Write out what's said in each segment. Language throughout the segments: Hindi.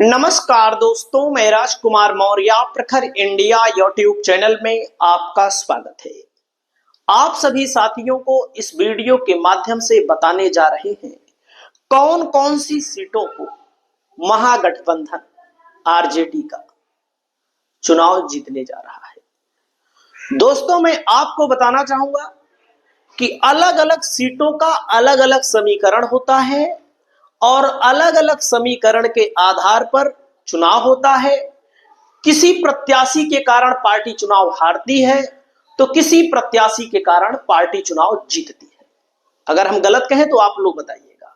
नमस्कार दोस्तों, मैं राजकुमार मौर्य प्रखर इंडिया यूट्यूब चैनल में आपका स्वागत है। आप सभी साथियों को इस वीडियो के माध्यम से बताने जा रहे हैं कौन कौन सी सीटों को महागठबंधन आरजेडी का चुनाव जीतने जा रहा है। दोस्तों, मैं आपको बताना चाहूंगा कि अलग अलग सीटों का अलग अलग समीकरण होता है और अलग अलग समीकरण के आधार पर चुनाव होता है। किसी प्रत्याशी के कारण पार्टी चुनाव हारती है तो किसी प्रत्याशी के कारण पार्टी चुनाव जीतती है। अगर हम गलत कहें तो आप लोग बताइएगा।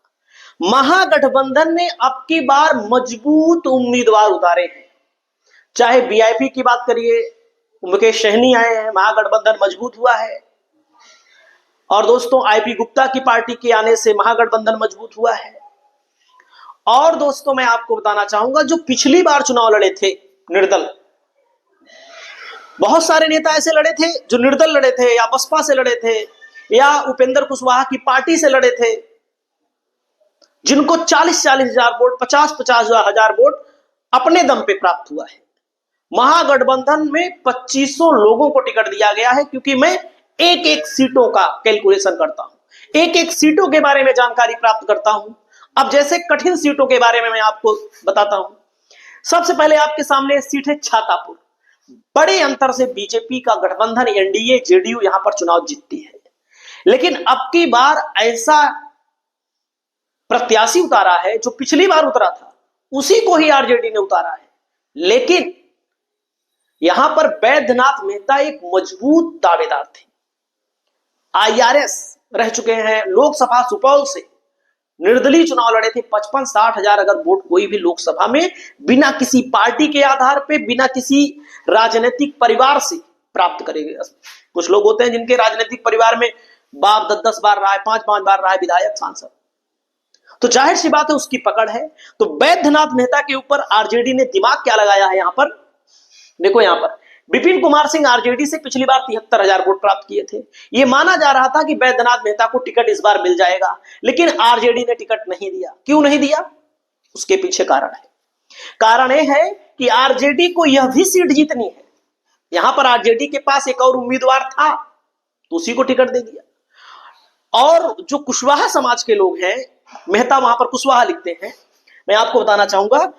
महागठबंधन ने अब की बार मजबूत उम्मीदवार उतारे हैं। चाहे वीआईपी की बात करिए, मुकेश सहनी आए हैं, महागठबंधन मजबूत हुआ है। और दोस्तों, आईपी गुप्ता की पार्टी के आने से महागठबंधन मजबूत हुआ है। और दोस्तों, मैं आपको बताना चाहूंगा, जो पिछली बार चुनाव लड़े थे निर्दल, बहुत सारे नेता ऐसे लड़े थे जो निर्दल लड़े थे या बसपा से लड़े थे या उपेंद्र कुशवाहा की पार्टी से लड़े थे, जिनको 40-40 हजार वोट, 50-50 हजार वोट अपने दम पे प्राप्त हुआ है। महागठबंधन में 2500 लोगों को टिकट दिया गया है, क्योंकि मैं एक एक सीटों का कैलकुलेशन करता हूं, एक एक सीटों के बारे में जानकारी प्राप्त करता हूं। अब जैसे कठिन सीटों के बारे में मैं आपको बताता हूं। सबसे पहले आपके सामने सीट है छातापुर। बड़े अंतर से बीजेपी का गठबंधन एनडीए जेडीयू यहां पर चुनाव जीतती है, लेकिन अब की बार ऐसा प्रत्याशी उतारा है जो पिछली बार उतरा था, उसी को ही आरजेडी ने उतारा है। लेकिन यहां पर बैद्यनाथ मेहता एक मजबूत दावेदार थे। आईआरएस रह चुके हैं, लोकसभा सुपौल से निर्दलीय चुनाव लड़े थे। 55-60 हजार अगर वोट कोई भी लोकसभा में बिना किसी पार्टी के आधार पे, बिना किसी राजनीतिक परिवार से प्राप्त करेंगे। कुछ लोग होते हैं जिनके राजनीतिक परिवार में बाप 10-10 बार रहा है, 5-5 बार रहा है विधायक, सांसद, तो जाहिर सी बात है उसकी पकड़ है। तो बैद्यनाथ मेहता के ऊपर आरजेडी ने दिमाग क्या लगाया है। यहां पर देखो, यहां पर विपिन कुमार सिंह आरजेडी से पिछली बार 73 हजार वोट प्राप्त किए थे। यह माना जा रहा था कि बैद्यनाथ मेहता को टिकट इस बार मिल जाएगा, लेकिन आरजेडी ने टिकट नहीं दिया। क्यों नहीं दिया? उसके पीछे कारण है। कारण यह है कि आरजेडी को यह भी सीट जीतनी है। यहां पर आरजेडी के पास एक और उम्मीदवार था तो उसी को टिकट दे दिया। और जो कुशवाहा समाज के लोग हैं, मेहता वहां पर कुशवाहा लिखते हैं, मैं आपको बताना चाहूंगा,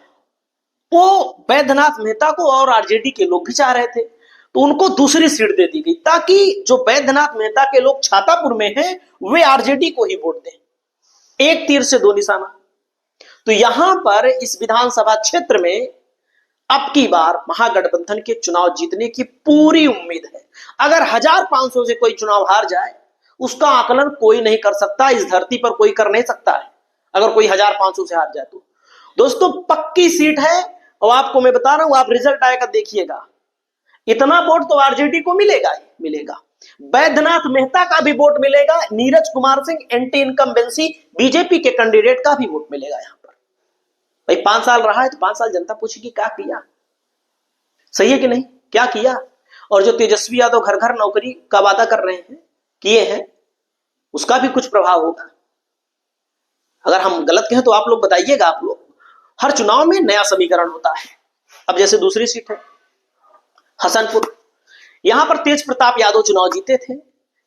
वो बैद्यनाथ मेहता को और आरजेडी के लोग भी चाह रहे थे, तो उनको दूसरी सीट दे दी गई, ताकि जो बैद्यनाथ मेहता के लोग छातापुर में हैं वे आरजेडी को ही वोट दें। एक तीर से दो निशाना। तो यहां पर इस विधानसभा क्षेत्र में अब की बार महागठबंधन के चुनाव जीतने की पूरी उम्मीद है। अगर 1500 से कोई चुनाव हार जाए, उसका आकलन कोई नहीं कर सकता, इस धरती पर कोई कर नहीं सकता है। अगर कोई 1500 से हार जाए तो दोस्तों पक्की सीट है। और आपको मैं बता रहा हूं, आप रिजल्ट आएगा देखिएगा, इतना वोट तो आरजेडी को मिलेगा ही मिलेगा। बैद्यनाथ मेहता का भी वोट मिलेगा, Neeraj Kumar Singh anti incumbency BJP के कैंडिडेट का भी वोट मिलेगा। यहां पर भाई 5 साल रहा है तो 5 साल जनता पूछेगी क्या किया, सही है कि नहीं, क्या किया। और जो तेजस्वी यादव घर घर नौकरी का वादा कर रहे हैं, किए हैं, उसका भी कुछ प्रभाव होगा। अगर हम गलत कहें तो आप लोग बताइएगा। आप लोग, हर चुनाव में नया समीकरण होता है। अब जैसे दूसरी सीट है हसनपुर, यहां पर तेज प्रताप यादव चुनाव जीते थे,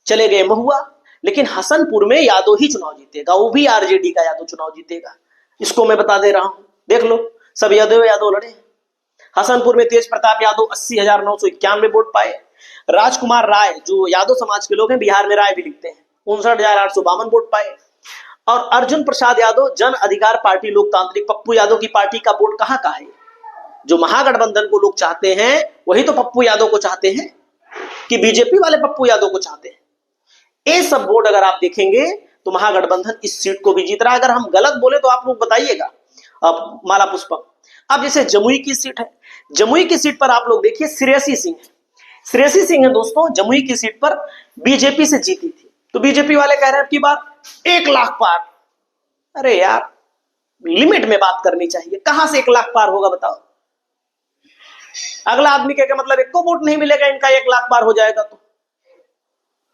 चले गए महुआ, लेकिन हसनपुर में यादव ही चुनाव जीतेगा, वो भी आरजेडी का यादव चुनाव जीतेगा। इसको मैं बता दे रहा हूं, देख लो, सब यादव लड़े हैं। हसनपुर में तेज प्रताप यादव 80,991 वोट पाए। राजकुमार राय, जो यादव समाज के लोग हैं, बिहार में राय भी लिखते हैं, 59,852 वोट पाए। और अर्जुन प्रसाद यादव, जन अधिकार पार्टी लोकतांत्रिक, पप्पू यादव की पार्टी का वोट कहां का है। जो महागठबंधन को लोग चाहते हैं वही तो पप्पू यादव को चाहते हैं, कि बीजेपी वाले पप्पू यादव को चाहते हैं। ये सब वोट अगर आप देखेंगे तो महागठबंधन इस सीट को भी जीत रहा है। अगर हम गलत बोले तो आप लोग बताइएगा। अब माला पुष्पम, अब जैसे जमुई की सीट है, जमुई की सीट पर आप लोग देखिए श्रेयसी सिंह है। श्रेयसी सिंह है दोस्तों, जमुई की सीट पर बीजेपी से जीती थी, तो बीजेपी वाले कह रहे हैं कि बार 1 लाख पार। अरे यार, लिमिट में बात करनी चाहिए। कहां से 1 लाख पार होगा बताओ। अगला आदमी कहेगा मतलब एक को वोट नहीं मिलेगा, इनका 1 लाख पार हो जाएगा। तो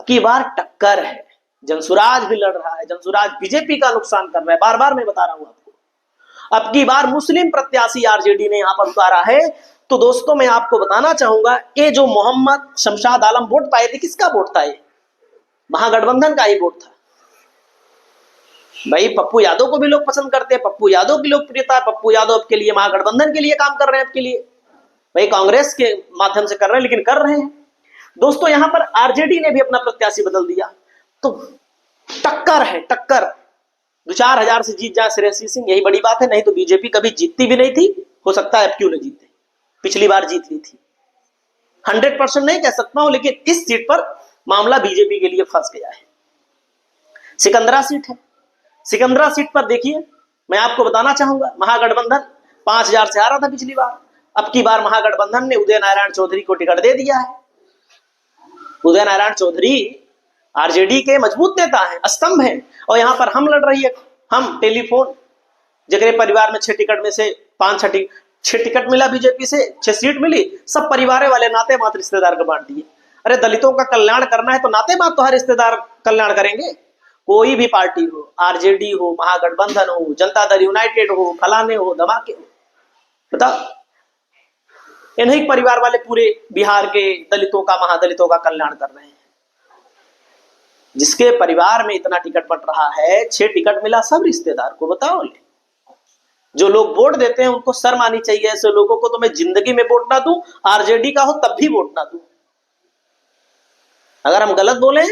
की बार टक्कर है। जनसुराज भी लड़ रहा है, जनसुराज बीजेपी का नुकसान कर रहा है, बार बार मैं बता रहा हूं आपको। अब की बार मुस्लिम प्रत्याशी आरजेडी ने यहां पर उतारा है। तो दोस्तों मैं आपको बताना चाहूंगा, ये जो मोहम्मद शमशाद आलम वोट पाए थे, किसका वोट था? ये महागठबंधन का ही वोट था। भाई पप्पू यादव को भी लोग पसंद करते हैं, पप्पू यादव की लोकप्रियता, पप्पू यादव के लिए महागठबंधन के लिए काम कर रहे हैं, आपके लिए भाई कांग्रेस के माध्यम से कर रहे हैं, लेकिन कर रहे हैं। दोस्तों यहां पर आरजेडी ने भी अपना प्रत्याशी बदल दिया। तो टक्कर है, टक्कर। 2-4 हजार से जीत जाए श्रेयसी सिंह, यही बड़ी बात है। नहीं तो बीजेपी कभी जीतती भी नहीं थी, हो सकता है अब क्यों न जीते, पिछली बार जीत ली थी। 100% नहीं कह सकता हूं, लेकिन इस सीट पर मामला बीजेपी के लिए फंस गया है। सिकंदरा सीट है, सिकंदरा सीट पर देखिए, मैं आपको बताना चाहूंगा, महागठबंधन 5000 से आ रहा था पिछली बार। अब की बार महागठबंधन ने उदय नारायण चौधरी को टिकट दे दिया है। उदय नारायण चौधरी आरजेडी के मजबूत नेता हैं, स्तंभ हैं, और यहां पर हम लड़ रही है, हम टेलीफोन, जगरे परिवार में 6 टिकट में से 6 टिकट मिला बीजेपी से, 6 सीट मिली, सब परिवार वाले नाते मात्र रिश्तेदार को बांट दिए। अरे दलितों का कल्याण करना है तो नाते मात्र तो हर रिश्तेदार कल्याण करेंगे। कोई भी पार्टी हो, आरजेडी हो, महागठबंधन हो, जनता दल यूनाइटेड हो, फलाने हो, धमाके हो, बताओ, इन्हीं परिवार वाले पूरे बिहार के दलितों का, महादलितों का कल्याण कर रहे हैं। जिसके परिवार में इतना टिकट बट रहा है, 6 टिकट मिला सब रिश्तेदार को, बताओ। जो लोग वोट देते हैं उनको शर्म आनी चाहिए। ऐसे लोगों को तो मैं जिंदगी में वोट ना दूं, आरजेडी का हो तब भी वोट ना दूं। अगर हम गलत बोले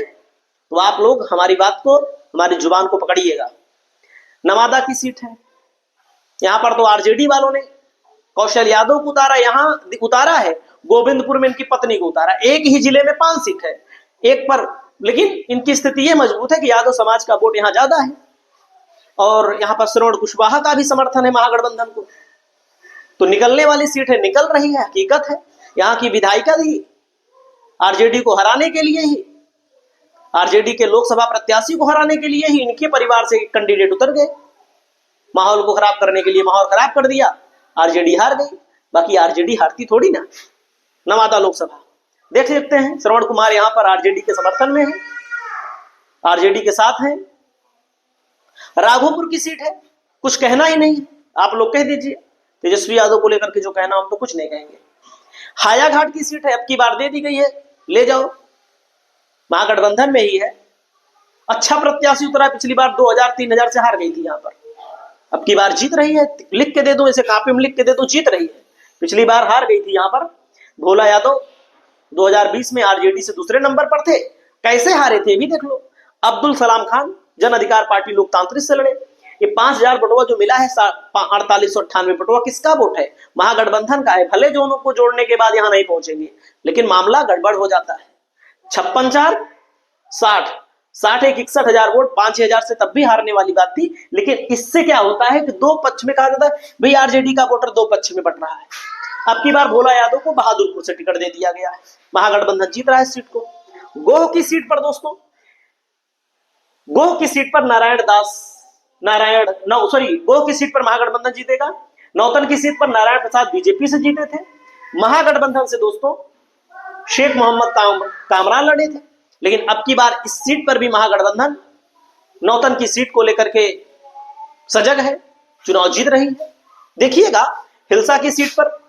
तो आप लोग हमारी बात को, हमारी जुबान को पकड़िएगा। नवादा की सीट है, यहां पर तो आरजेडी वालों ने कौशल यादव को उतारा, यहां उतारा है गोविंदपुर में इनकी पत्नी को उतारा। एक ही जिले में 5 सीट है, एक पर, लेकिन इनकी स्थिति यह मजबूत है कि यादव समाज का वोट यहां ज्यादा है, और यहां पर श्रवण कुशवाहा का भी समर्थन है महागठबंधन को। तो निकलने वाली सीट है, निकल रही है, हकीकत है। यहां की विधायिका भी आरजेडी को हराने के लिए ही, आरजेडी के लोकसभा प्रत्याशी को हराने के लिए ही इनके परिवार से कैंडिडेट उतर गए। माहौल को खराब करने के लिए माहौल खराब कर दिया, आरजेडी हार गई। बाकी आरजेडी हारती थोड़ी ना। नवादा लोकसभा देख सकते हैं, श्रवण कुमार यहां पर आरजेडी के समर्थन में है, आरजेडी के साथ है। राघोपुर की सीट है, कुछ कहना ही नहीं है, आप लोग कह दीजिए। तेजस्वी यादव को लेकर के जो कहना, हम तो कुछ नहीं कहेंगे। हायाघाट की सीट है, अब की बार दे दी गई है, ले जाओ, महागठबंधन में ही है। अच्छा प्रत्याशी उतरा, पिछली बार 2000-3000 से हार गई थी यहां पर, अब की बार जीत रही है। लिख के दे दो, इसे कापी में लिख के दे दो, जीत रही है। पिछली बार हार गई थी यहां पर। भोला यादव 2020 में आरजेडी से दूसरे नंबर पर थे, कैसे हारे थे भी देख लो। अब्दुल सलाम खान जन अधिकार पार्टी लोकतांत्रिक से लड़े। ये 5000 बटुआ जो मिला है, 4898 बटुआ किसका वोट है? महागठबंधन का है। भले दोनों को जोड़ने के बाद यहां नहीं पहुंचेंगे, लेकिन मामला गड़बड़ हो जाता है। 56-4-60 61,000 वोट 5,000 से तब भी हारने वाली बात थी। लेकिन इससे क्या होता है कि दो पक्ष में, कहा जाता है भाई आरजेडी का वोटर दो पक्ष में बट रहा है। अब की बार भोला यादव को बहादुरपुर से टिकट दे दिया गया है, महागठबंधन जीत रहा है इस सीट को। गोह की सीट पर दोस्तों, गोह की सीट पर गोह की सीट पर महागठबंधन जीतेगा। नौतन की सीट पर नारायण प्रसाद बीजेपी से जीते थे। महागठबंधन से दोस्तों शेख मोहम्मद कामरान लड़े थे, लेकिन अब की बार इस सीट पर भी महागठबंधन नौतन की सीट को लेकर के सजग है, चुनाव जीत रही है। देखिएगा, हिलसा की सीट पर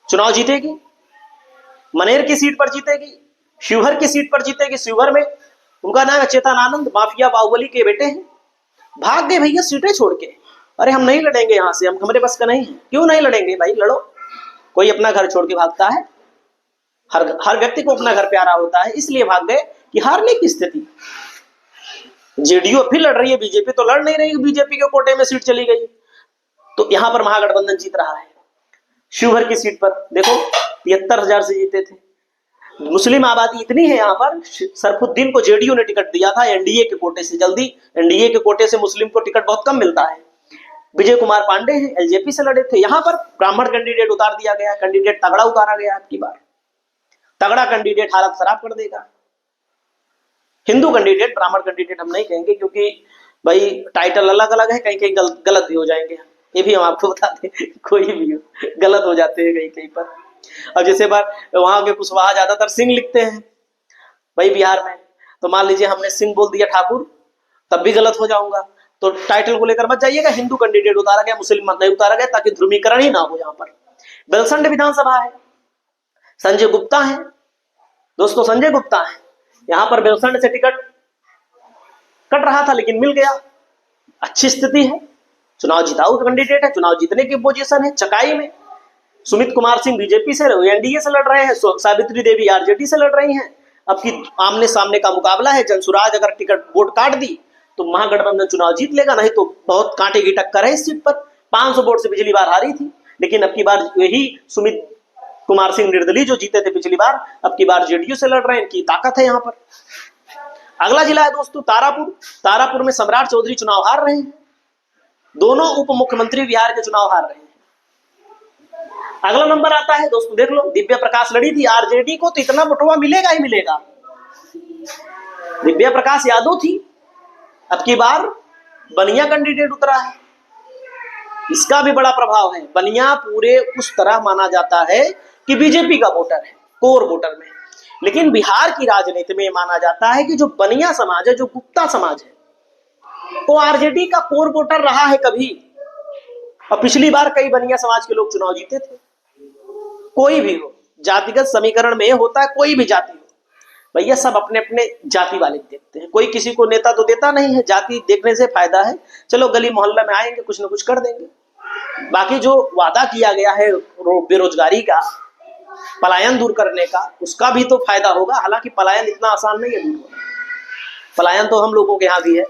चुनाव जीतेगी, मनेर की सीट पर जीतेगी, शिवहर की सीट पर जीतेगी। शिवहर में उनका नाम है चेतन आनंद, माफिया बाहुबली के बेटे हैं। भाग गए भैया सीटें छोड़ के, अरे हम नहीं लड़ेंगे यहां से, हम हमारे बस का नहीं है। क्यों नहीं लड़ेंगे भाई, लड़ो। कोई अपना घर छोड़ के भागता है? हर व्यक्ति को अपना घर प्यारा होता है, इसलिए भाग गए कि हारने की स्थिति। जेडीयू फिर लड़ रही है, बीजेपी तो लड़ नहीं रही, बीजेपी के कोटे में सीट चली गई। तो यहां पर महागठबंधन जीत रहा है। शिवहर की सीट पर देखो 73,000 से जीते थे। मुस्लिम आबादी इतनी है यहां पर, सरफुद्दीन को जेडीयू ने टिकट दिया था एनडीए के कोटे से। जल्दी एनडीए के कोटे से मुस्लिम को टिकट बहुत कम मिलता है। विजय कुमार पांडे हैं, एलजेपी से लड़े थे। यहां पर ब्राह्मण कैंडिडेट उतार दिया गया, कैंडिडेट तगड़ा उतारा गया। आपकी बार तगड़ा कैंडिडेट हालत खराब कर देगा। हिंदू कैंडिडेट, ब्राह्मण कैंडिडेट हम नहीं कहेंगे, क्योंकि भाई टाइटल अलग अलग है, कहीं कहीं गलत भी हो जाएंगे। ये भी हम आपको बता दें, कोई भी गलत हो जाते हैं कहीं कहीं पर। अब जैसे बार वहां के कुशवाहा ज्यादातर सिंह लिखते हैं भाई बिहार में, तो मान लीजिए हमने सिंह बोल दिया ठाकुर, तब भी गलत हो जाऊंगा। तो टाइटल को लेकर मत जाइएगा हिंदू कैंडिडेट उतारा गया, मुस्लिम नहीं उतारा गया, ताकि ध्रुवीकरण ही ना हो। यहाँ पर बेलसंड विधानसभा है, संजय गुप्ता है दोस्तों, संजय गुप्ता है। यहां पर बेलसंड से टिकट कट रहा था लेकिन मिल गया, अच्छी स्थिति है, चुनाव जिताऊ कैंडिडेट है, चुनाव जीतने की पोजीशन है। चकाई में सुमित कुमार सिंह बीजेपी से एनडीए से लड़ रहे हैं, सावित्री देवी आरजेडी से लड़ रही हैं। अब की आमने सामने का मुकाबला है। जनसुराज अगर टिकट वोट काट दी तो महागठबंधन चुनाव जीत लेगा, नहीं तो बहुत कांटे की टक्कर है इस सीट पर। 500 वोट से पिछली बार हारी थी, लेकिन अब की बार यही सुमित कुमार सिंह निर्दलीय जो जीते थे पिछली बार, अब की बार जेडीयू से लड़ रहे हैं, इनकी ताकत है यहाँ पर। अगला जिला है दोस्तों तारापुर। तारापुर में सम्राट चौधरी चुनाव हार रहे हैं, दोनों उप मुख्यमंत्री बिहार के चुनाव हार रहे हैं। अगला नंबर आता है दोस्तों, देख लो, दिव्या प्रकाश लड़ी थी आरजेडी को, तो इतना बटुआ मिलेगा ही मिलेगा। दिव्या प्रकाश यादव थी, अब की बार बनिया कैंडिडेट उतरा है, इसका भी बड़ा प्रभाव है। बनिया पूरे उस तरह माना जाता है कि बीजेपी का वोटर है, कोर वोटर में, लेकिन बिहार की राजनीति में माना जाता है कि जो बनिया समाज है, जो गुप्ता समाज है, वो आरजेडी का कोर वोटर रहा है कभी। और पिछली बार कई बनिया समाज के लोग चुनाव जीते थे। कोई भी हो, जातिगत समीकरण में होता है, कोई भी जाति हो भैया, सब अपने अपने जाति वाले देखते हैं, कोई किसी को नेता तो देता नहीं है। जाति देखने से फायदा है, चलो गली मोहल्ला में आएंगे कुछ ना कुछ कर देंगे। बाकी जो वादा किया गया है बेरोजगारी का, पलायन दूर करने का, उसका भी तो फायदा होगा। हालांकि पलायन इतना आसान नहीं है दूर होना, पलायन तो हम लोगों के यहाँ भी है।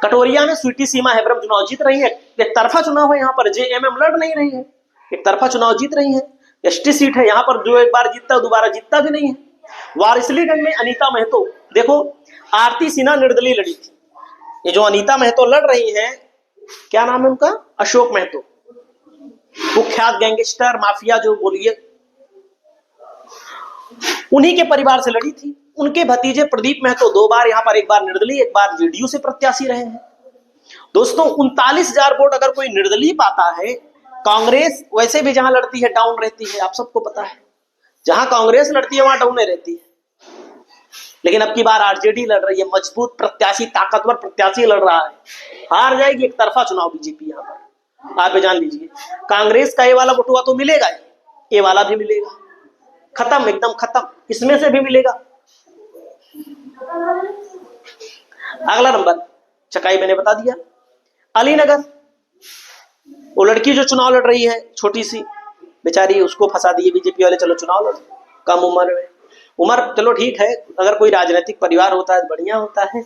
कटोरिया में स्वीटी सीमा हेब्रम चुनाव जीत रही है, एक तरफा चुनाव है यहाँ पर, जेएमएम लड़ नहीं रही है, एक तरफा चुनाव जीत रही है। एसटी सीट है यहाँ पर, जो एक बार जीतता है दोबारा जीतता भी नहीं है। वारिसलीगंज में अनीता महतो, देखो आरती सिन्हा निर्दलीय लड़ी थी, ये जो अनीता महतो लड़ रही है, क्या नाम है उनका, अशोक महतो, कुख्यात गैंगस्टर माफिया जो बोलिए, उन्हीं के परिवार से लड़ी थी। उनके भतीजे प्रदीप महतो 2 बार यहाँ पर, एक बार निर्दलीय एक बार जेडीयू से प्रत्याशी रहे हैं। दोस्तों 39,000 वोट अगर कोई निर्दलीय पाता है, कांग्रेस वैसे भी जहां लड़ती है डाउन रहती है, आप सबको पता है, जहां कांग्रेस लड़ती है वहां डाउन रहती है। लेकिन अब की बार आरजेडी लड़ रही है, मजबूत प्रत्याशी, ताकतवर प्रत्याशी लड़ रहा है, हार जाएगी, एक तरफा चुनाव बीजेपी यहाँ पर, आप जान लीजिए। कांग्रेस का ये वाला बटुआ तो मिलेगा ही, ये वाला भी मिलेगा, खत्म, एकदम खत्म, इसमें से भी मिलेगा। अगला नंबर चकाई मैंने बता दिया। अलीनगर, वो लड़की जो चुनाव लड़ रही है, छोटी सी बेचारी, उसको फंसा दिए बीजेपी वाले, चलो चुनाव लड़, कम उम्र में, उम्र चलो ठीक है, अगर कोई राजनीतिक परिवार होता है तो बढ़िया होता है,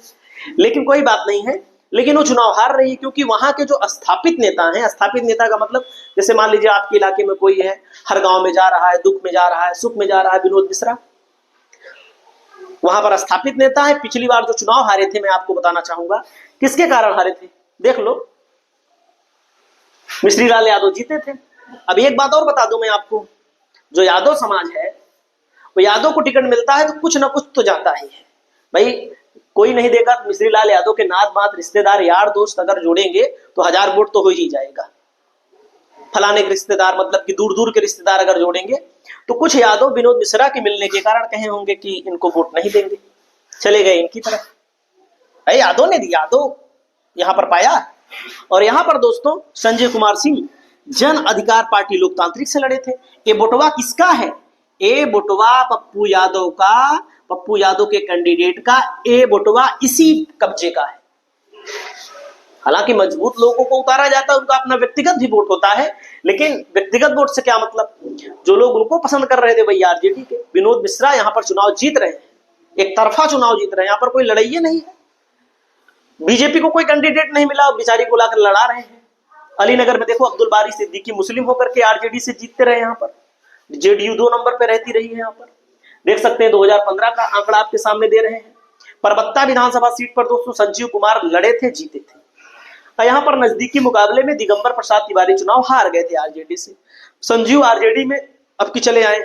लेकिन कोई बात नहीं है। लेकिन वो चुनाव हार रही है क्योंकि वहां के जो स्थापित नेता हैं, स्थापित नेता का मतलब जैसे मान लीजिए आपके इलाके में कोई है, हर गांव में जा रहा है, दुख में जा रहा है, सुख में जा रहा है, विनोद मिश्रा वहां पर स्थापित नेता है। पिछली बार जो चुनाव हारे थे, मैं आपको बताना चाहूंगा किसके कारण हारे थे, देख लो, मिश्री लाल यादव जीते थे। अब एक बात और बता दूं मैं आपको, जो यादव समाज है, वो यादव को टिकट मिलता है तो कुछ ना कुछ तो जाता ही है भाई, कोई नहीं देगा तो मिश्री लाल यादव के नात बात रिश्तेदार यार दोस्त अगर जोड़ेंगे तो 1000 वोट तो हो ही जाएगा। फलाने के रिश्तेदार मतलब कि दूर दूर के रिश्तेदार अगर जोड़ेंगे तो कुछ यादव विनोद मिश्रा के मिलने के कारण कहे होंगे कि इनको वोट नहीं देंगे, चले गए इनकी तरफ। भाई यादव ने दिया, यादव यहां पर पाया। और यहां पर दोस्तों संजय कुमार सिंह जन अधिकार पार्टी लोकतांत्रिक से लड़े थे। ये बटुआ किसका है, ए बटुआ पप्पू यादव का, पप्पू यादव के कैंडिडेट का ए बटुआ इसी कब्जे का है। हालांकि मजबूत लोगों को उतारा जाता है, उनका अपना व्यक्तिगत भी वोट होता है, लेकिन व्यक्तिगत वोट से क्या मतलब, जो लोग उनको पसंद कर रहे थे वही आरजेडी के। विनोद मिश्रा यहाँ पर चुनाव जीत रहे हैं, एक तरफा चुनाव जीत रहे हैं, यहाँ पर कोई लड़ाई नहीं है, बीजेपी को कोई कैंडिडेट नहीं मिला, बिचारी को लाकर लड़ा रहे हैं। अलीनगर में देखो अब्दुल बारी सिद्दीकी मुस्लिम होकर के आरजेडी से जीतते रहे, यहाँ पर जेडीयू 2 नंबर पे रहती रही है। यहाँ पर देख सकते हैं 2015 का आंकड़ा आपके सामने दे रहे हैं। परबत्ता विधानसभा सीट पर दोस्तों संजीव कुमार लड़े थे, जीते थे। यहाँ पर नजदीकी मुकाबले में दिगंबर प्रसाद तिवारी चुनाव हार गए थे आरजेडी से। संजीव आरजेडी में अब की चले आए,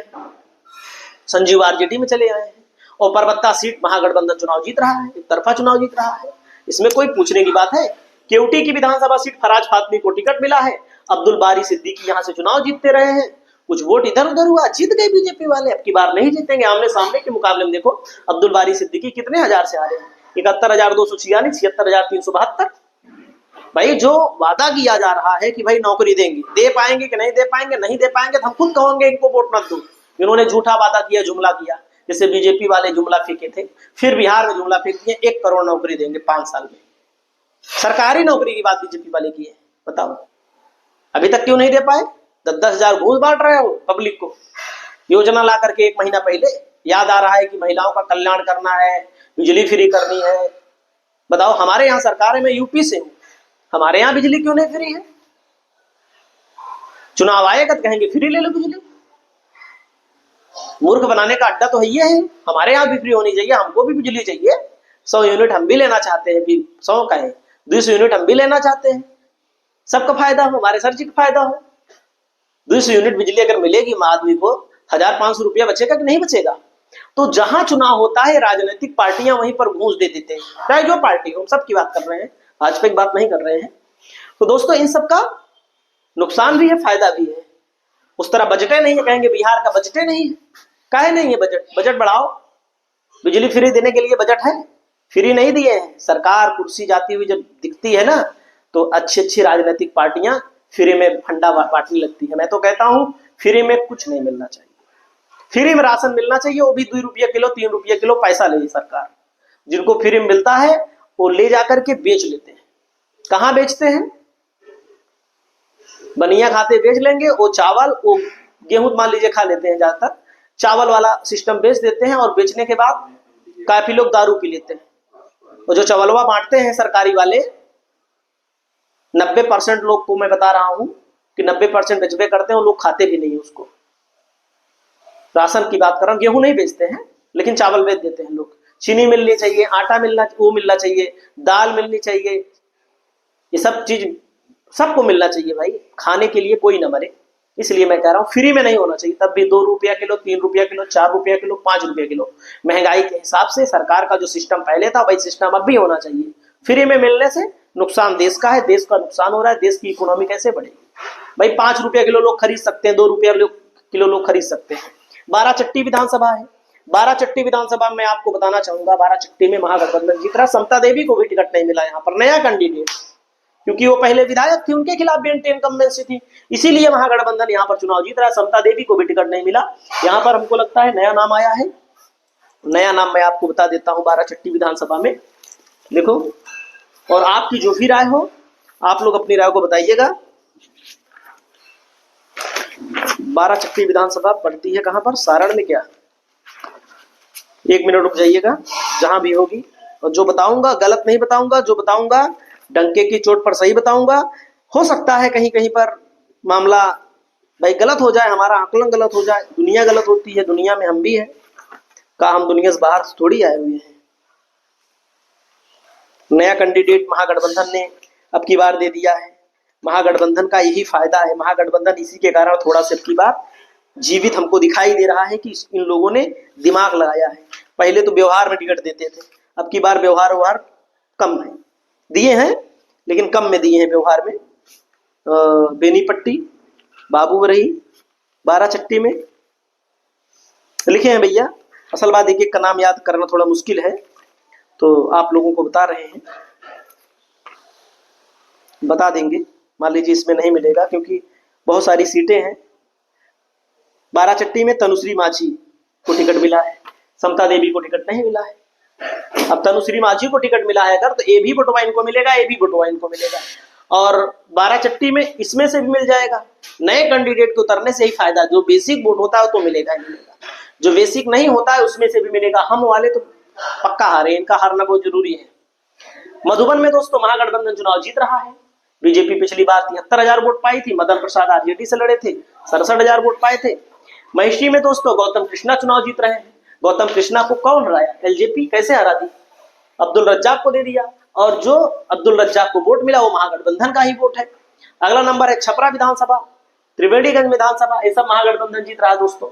संजीव आरजेडी में चले आए हैं और परबत्ता सीट महागठबंधन चुनाव जीत रहा है, एक तरफा चुनाव जीत रहा है, इसमें कोई पूछने की बात है। केवटी की विधानसभा सीट फराज फातमी को टिकट मिला है, अब्दुल बारी सिद्दीकी यहाँ से चुनाव जीतते रहे हैं, कुछ वोट इधर उधर हुआ, जीत गए बीजेपी वाले। अब की बार नहीं जीतेंगे, आमने सामने के मुकाबले में देखो अब्दुल बारी सिद्दीकी कितने हजार से आ रहे हैं, 71,246, 76,372। भाई जो वादा किया जा रहा है कि भाई नौकरी देंगे, दे पाएंगे कि नहीं दे पाएंगे, नहीं दे पाएंगे तो हम खुद कहेंगे इनको वोट मत दो। इन्होंने झूठा वादा किया, जुमला किया, जैसे बीजेपी वाले जुमला फेंके थे, फिर बिहार में जुमला फेंक दिए 1 करोड़ नौकरी देंगे 5 साल में। सरकारी नौकरी की बात बीजेपी वाले की है, बताओ अभी तक क्यों नहीं दे पाए? 10-10 हजार घूस बांट रहे हो पब्लिक को, योजना ला करके 1 महीना पहले। याद आ रहा है कि महिलाओं का कल्याण करना है, बिजली फ्री करनी है। बताओ हमारे यहाँ सरकार है, मैं यूपी से हूं, हमारे यहाँ बिजली क्यों नहीं फ्री है? चुनाव आएगा तो कहेंगे फ्री ले लो बिजली। मूर्ख बनाने का अड्डा तो है ये है। हमारे यहाँ भी फ्री होनी चाहिए, हमको भी बिजली चाहिए। 100 यूनिट हम भी लेना चाहते हैं, 100 का है 200 यूनिट हम भी लेना चाहते हैं, सबका फायदा हो, हमारे सर जी का फायदा हो। 200 यूनिट बिजली अगर मिलेगी आदमी को, 1,500 रुपया बचेगा कि नहीं बचेगा? तो जहां चुनाव होता है राजनीतिक पार्टियां वहीं पर घूस दे देते हैं, चाहे जो पार्टी हो, सबकी बात कर रहे हैं, भाजपा की बात नहीं कर रहे हैं। तो दोस्तों इन सब का नुकसान भी है, फायदा भी है। उस तरह बजटें नहीं है, कहेंगे बिहार का बजटें नहीं है, काहे नहीं है बजट? बजट बढ़ाओ, बिजली फ्री देने के लिए बजट है, फ्री नहीं दिए हैं। सरकार कुर्सी जाती हुई जब दिखती है ना, तो अच्छी अच्छी राजनीतिक पार्टियां फ्री में फंडा बांटने लगती है। मैं तो कहता हूं फ्री में कुछ नहीं मिलना चाहिए, फ्री में राशन मिलना चाहिए, वो भी 2 रुपये किलो 3 रुपये किलो पैसा ले सरकार। जिनको फ्री में मिलता है वो ले जाकर के बेच लेते हैं। कहां बेचते हैं? बनिया खाते बेच लेंगे, वो चावल, वो गेहूं मान लीजिए खा लेते हैं, ज्यादातर चावल वाला सिस्टम बेच देते हैं, और बेचने के बाद काफी लोग दारू पी लेते हैं। और जो चावलवा बांटते हैं सरकारी वाले, 90% लोग को मैं बता रहा हूं कि 90% बेचबे करते हैं, वो लोग खाते भी नहीं उसको। राशन की बात कर रहा हूं, गेहूं नहीं बेचते हैं लेकिन चावल बेच देते हैं लोग। चीनी मिलनी चाहिए, आटा मिलना चाहिए, दाल मिलनी चाहिए, ये सब चीज सबको मिलना चाहिए भाई, खाने के लिए कोई न मरे। इसलिए मैं कह रहा हूं फ्री में नहीं होना चाहिए, तब भी 2 रुपया किलो 3 रुपया किलो 4 रुपया किलो 5 रुपया किलो। महंगाई के हिसाब से सरकार का जो सिस्टम पहले था वही सिस्टम अब भी होना चाहिए। फ्री में मिलने से नुकसान देश का है, देश का नुकसान हो रहा है, देश की इकोनॉमी कैसे बढ़ेगी भाई? 5 रुपया किलो लोग खरीद सकते हैं, 2 रुपया किलो लोग खरीद सकते हैं। 12 चट्टी विधानसभा है, 12 चट्टी विधानसभा में आपको बताना चाहूंगा, 12 चट्टी में महागठबंधन जीत रहा। समता देवी को भी टिकट नहीं मिला यहाँ पर, नया कैंडिडेट, क्योंकि वो पहले विधायक थी, उनके खिलाफ भी एंटी इनकम्बेंसी थी, इसीलिए महागठबंधन यहाँ पर चुनाव जीत रहा है। समता देवी को भी टिकट नहीं मिला यहाँ पर। हमको लगता है नया नाम आया है, नया नाम मैं आपको बता देता हूँ 12 चट्टी विधानसभा में। देखो, और आपकी जो भी राय हो, आप लोग अपनी राय को बताइएगा। 12 चट्टी विधानसभा पड़ती है कहां पर? सारण में क्या? 1 मिनट रुक जाइएगा, जहां भी होगी, और जो बताऊंगा गलत नहीं बताऊंगा, जो बताऊंगा डंके की चोट पर सही बताऊंगा। हो सकता है कहीं कहीं पर मामला भाई गलत हो जाए, हमारा आकलन गलत हो जाए, दुनिया गलत होती है, दुनिया में हम भी हैं, का हम दुनिया से बाहर थोड़ी आए हुए हैं। नया कैंडिडेट महागठबंधन ने अब की बार दे दिया है, महागठबंधन का यही फायदा है। महागठबंधन इसी के कारण थोड़ा सा अब की बार जीवित हमको दिखाई दे रहा है कि इन लोगों ने दिमाग लगाया है। पहले तो व्यवहार में टिकट देते थे, अब की बार व्यवहार कम है, दिए हैं लेकिन कम में दिए हैं व्यवहार में। बेनीपट्टी, बाबूवरही, 12 चट्टी में लिखे हैं भैया। असल बात एक एक का नाम याद करना थोड़ा मुश्किल है, तो आप लोगों को बता रहे हैं, बता देंगे। मान लीजिए इसमें नहीं मिलेगा क्योंकि बहुत सारी सीटें हैं। 12 चट्टी में तनुश्री माझी को टिकट मिला है, समता देवी को टिकट नहीं मिला है। अब तनुश्री माझी को टिकट मिला है अगर, तो ए भी बटवा इनको मिलेगा, ए भी बटवा इनको मिलेगा, और 12 चट्टी में इसमें से भी मिल जाएगा। नए कैंडिडेट के उतरने से ही फायदा, जो बेसिक वोट होता है तो मिलेगा ही मिलेगा, जो बेसिक नहीं होता है उसमें से भी मिलेगा। हम वाले तो पक्का हारे, इनका हारना बहुत जरूरी है। मधुबन में दोस्तों महागठबंधन चुनाव जीत रहा है। बीजेपी पिछली बार 73,000 वोट पाई थी, मदन प्रसाद आरजेडी से लड़े थे, 67,000 वोट पाए थे। महिषी में दोस्तों गौतम कृष्णा चुनाव जीत रहे हैं। गौतम कृष्णा को कौन हराया? एलजेपी कैसे हरा दी? अब्दुल रज्जाक को दे दिया, और जो अब्दुल रज्जाक को वोट मिला वो महागठबंधन का ही वोट है। अगला नंबर है छपरा विधानसभा, त्रिवेणीगंज विधानसभा, ये सब महागठबंधन जीत रहा है दोस्तों।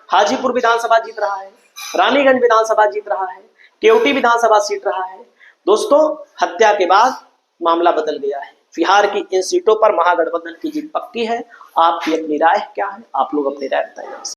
हाजीपुर विधानसभा जीत रहा है, रानीगंज विधानसभा जीत रहा है, केवटी विधानसभा सीट रहा है। दोस्तों हत्या के बाद मामला बदल गया है, बिहार की इन सीटों पर महागठबंधन की जीत पक्की है। आपकी अपनी राय क्या है? आप लोग अपनी राय बताएं।